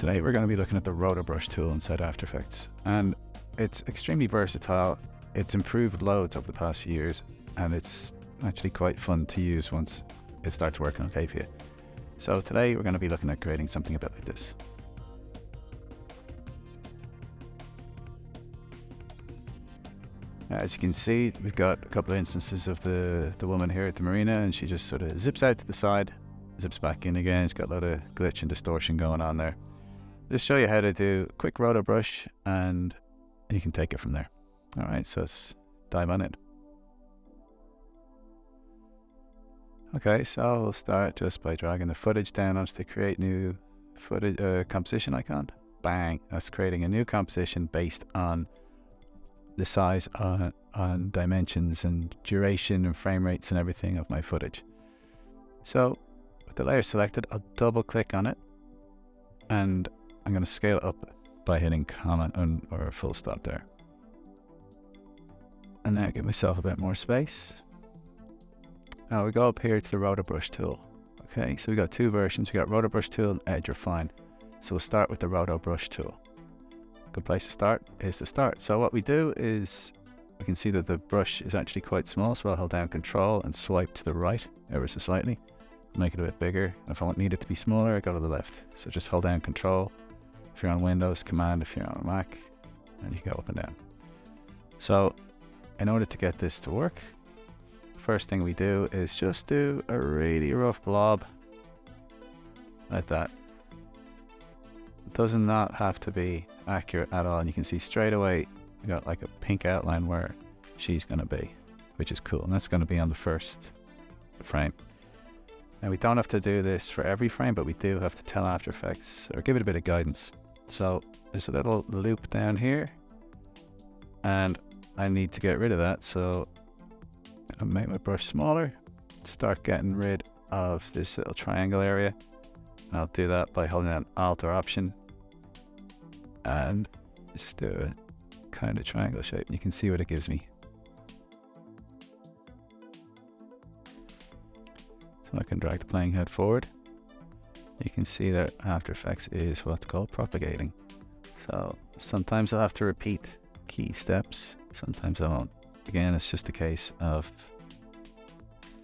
Today we're going to be looking at the Rotobrush tool inside After Effects, and it's extremely versatile. It's improved loads over the past few years, and it's actually quite fun to use once it starts working okay for you. So today we're going to be looking at creating something a bit like this. As you can see, we've got a couple of instances of the woman here at the marina, and she just sort of zips out to the side, zips back in again. She's got a lot of glitch and distortion going on there. Just show you how to do a quick Rotobrush, and you can take it from there. All right, so let's dive on in. Okay, so we'll start just by dragging the footage down onto the create new footage composition icon. Bang, that's creating a new composition based on the size on dimensions and duration and frame rates and everything of my footage. So with the layer selected, I'll double click on it, and I'm going to scale up by hitting comma or a full stop there. And now give myself a bit more space. Now we go up here to the Rotobrush tool. Okay, so we got two versions. We got Rotobrush tool and Edge Refine. So we'll start with the Rotobrush tool. Good place to start is to start. So what we do is, we can see that the brush is actually quite small, so I'll hold down Control and swipe to the right ever so slightly, make it a bit bigger. And if I need it to be smaller, I go to the left. So just hold down Control if you're on Windows, Command if you're on a Mac, and you go up and down. So in order to get this to work, first thing we do is just do a really rough blob like that. It does not have to be accurate at all, and you can see straight away we got like a pink outline where she's going to be, which is cool, and that's going to be on the first frame. Now we don't have to do this for every frame, but we do have to tell After Effects, or give it a bit of guidance. So there's a little loop down here, and I need to get rid of that, so I'll make my brush smaller, start getting rid of this little triangle area. I'll do that by holding down Alt or Option and just do a kind of triangle shape, and you can see what it gives me. So I can drag the playing head forward. You can see that After Effects is what's called propagating. So sometimes I'll have to repeat key steps, sometimes I won't. Again, it's just a case of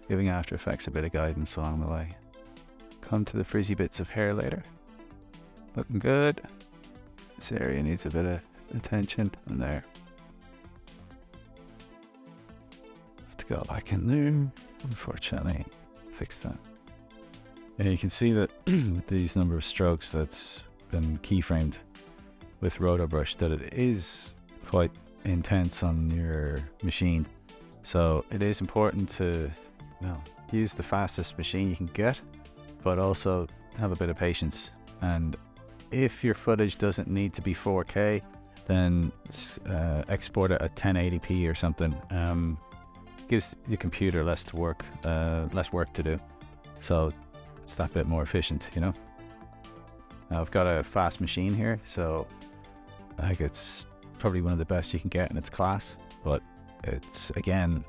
giving After Effects a bit of guidance along the way. Come to the frizzy bits of hair later. Looking good. This area needs a bit of attention, and there. Have to go back in there. Unfortunately, fix that. And you can see that with these number of strokes that's been keyframed with Rotobrush, that it is quite intense on your machine. So it is important to use the fastest machine you can get, but also have a bit of patience. And if your footage doesn't need to be 4K, then export it at 1080p or something. Gives the computer less work to do, so it's that bit more efficient, you know. Now I've got a fast machine here, so I think it's probably one of the best you can get in its class, but it's, again,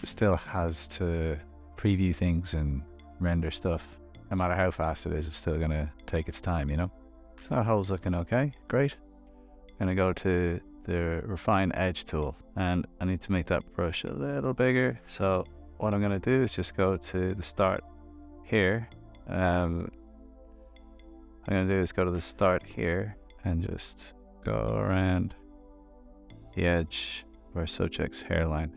still has to preview things and render stuff. No matter how fast it is, it's still going to take its time, you know. So that hole's looking okay, great. I'm going to go to the Refine Edge tool, and I need to make that brush a little bigger. So what I'm going to do is just go to the start here. I'm going to do is go to the start here and just go around the edge of our subject's hairline.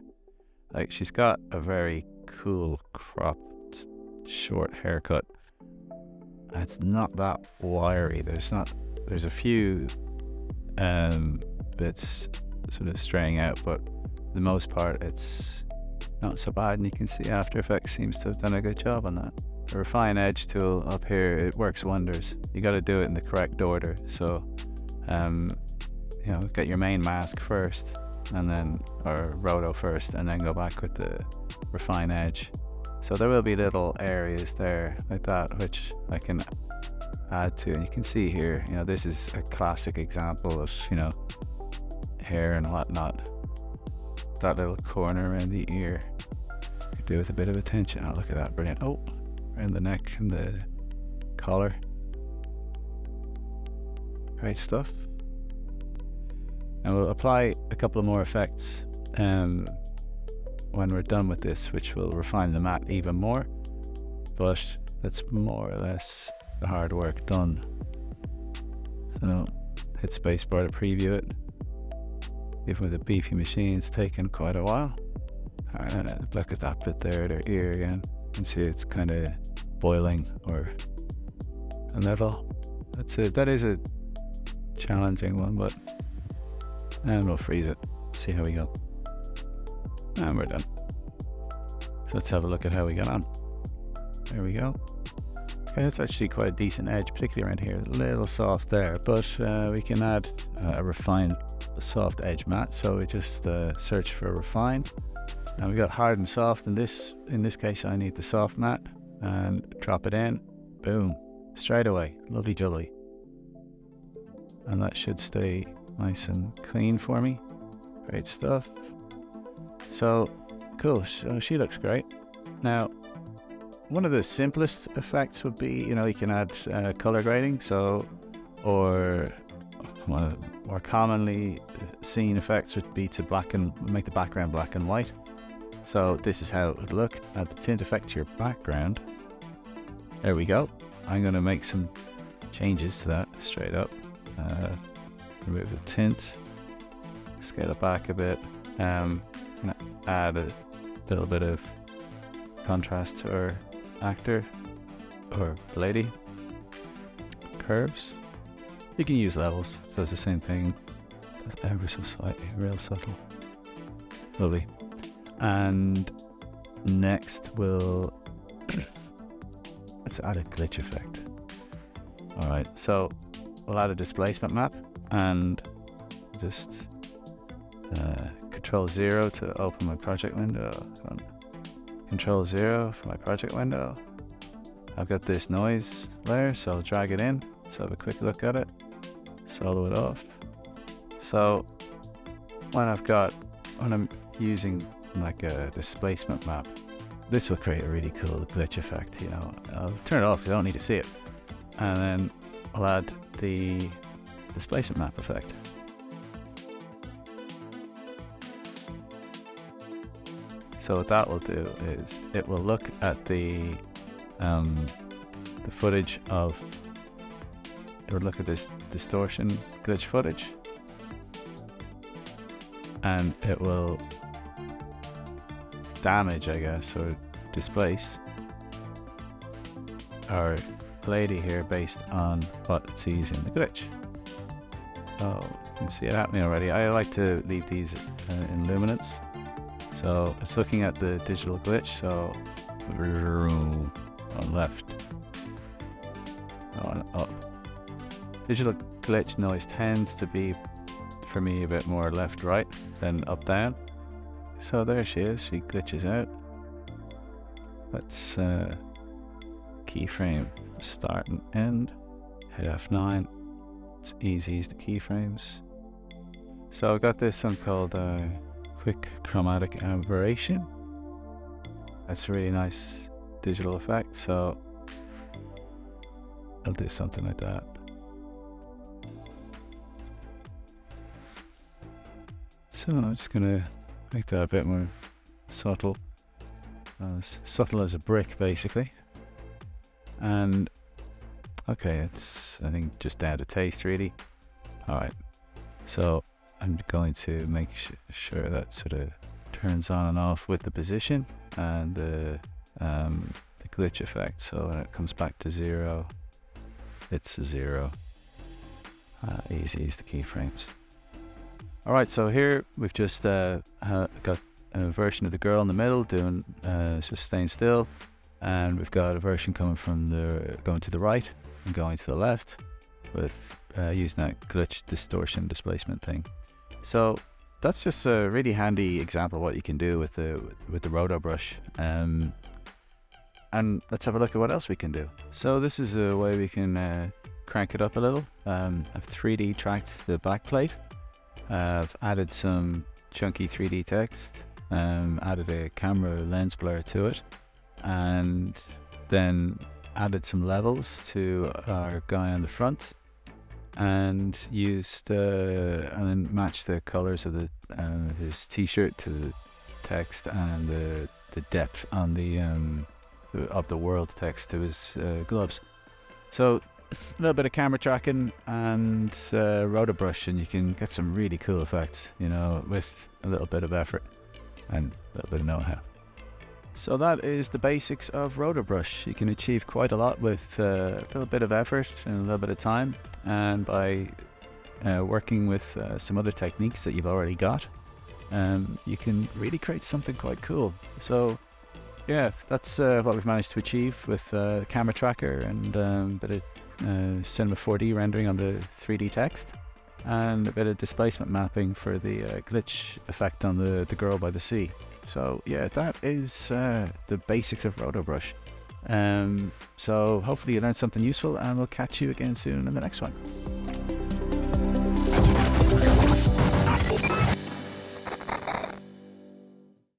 Like, she's got a very cool cropped short haircut. It's not that wiry. There's a few bits sort of straying out, but for the most part it's not so bad, and you can see After Effects seems to have done a good job on that. The Refine Edge tool up here, it works wonders. You got to do it in the correct order. So you know, get your main mask first, and then, or Roto first, and then go back with the Refine Edge. So there will be little areas there like that which I can add to, and you can see here, you know, this is a classic example of, you know, hair and whatnot. That little corner around the ear, could do with a bit of attention. Oh, look at that, brilliant. Oh, around the neck and the collar. Great stuff. And we'll apply a couple of more effects when we're done with this, which will refine the matte even more. But that's more or less the hard work done. So hit spacebar to preview it. Even with a beefy machine, it's taken quite a while. And look at that bit there, their ear again. You can see it's kind of boiling or a level. That's it. That is a challenging one, but and we'll freeze it. See how we go. And we're done. So let's have a look at how we got on. There we go. Okay, that's actually quite a decent edge, particularly around here. A little soft there, but we can add a refined soft edge matte. So we just search for refine, and we got hard and soft. In this case, I need the soft matte, and drop it in. Boom, straight away, lovely jubbly. And that should stay nice and clean for me. Great stuff. So cool. So she looks great. Now, one of the simplest effects would be, you can add color grading. So, or one of the more commonly seen effects would be to make the background black and white. So this is how it would look. Add the tint effect to your background. There we go. I'm going to make some changes to that straight up. Remove the tint, scale it back a bit, add a little bit of contrast to our actor or lady. Curves, you can use levels, so it's the same thing, ever so slightly, real subtle. Lovely. And next we'll let's add a glitch effect. Alright, so we'll add a displacement map, and just Control 0 to open my project window. Control 0 for my project window. I've got this noise layer, so I'll drag it in. Let's have a quick look at it. Solo it off. So when I'm using like a displacement map, this will create a really cool glitch effect. I'll turn it off because I don't need to see it, and then I'll add the displacement map effect. So what that will do is it will look at the footage of, it will look at this distortion glitch footage, and it will damage, I guess, or displace our lady here based on what it sees in the glitch. Oh, you can see it happening already. I like to leave these in luminance. So it's looking at the digital glitch, so on left, on up. Digital glitch noise tends to be, for me, a bit more left-right than up-down. So there she is, she glitches out. Let's keyframe start and end, hit F9. It's easy as the keyframes. So I've got this one called quick chromatic aberration. That's a really nice digital effect, so I'll do something like that. So I'm just gonna make that a bit more subtle, as subtle as a brick basically. And okay, it's, I think, just down to taste really. Alright, so I'm going to make sure that sort of turns on and off with the position and the glitch effect. So when it comes back to 0, it's 0. Easy as the keyframes. Alright, so here we've just got a version of the girl in the middle doing just staying still, and we've got a version coming from going to the right and going to the left with using that glitch distortion displacement thing. So that's just a really handy example of what you can do with the Rotobrush. And let's have a look at what else we can do. So this is a way we can crank it up a little. I've 3D tracked the backplate. I've added some chunky 3D text, added a camera lens blur to it, and then added some levels to our guy on the front. and used and then matched the colors of his t-shirt to the text and the depth on of the world text to his gloves. So a little bit of camera tracking and Rotobrush, and you can get some really cool effects, you know, with a little bit of effort and a little bit of know-how. So that is the basics of Rotobrush. You can achieve quite a lot with a little bit of effort and a little bit of time, and by working with some other techniques that you've already got, you can really create something quite cool. So yeah, that's what we've managed to achieve with camera tracker and a bit of Cinema 4D rendering on the 3D text, and a bit of displacement mapping for the glitch effect on the girl by the sea. So yeah, that is the basics of Rotobrush. So hopefully you learned something useful, and we'll catch you again soon in the next one.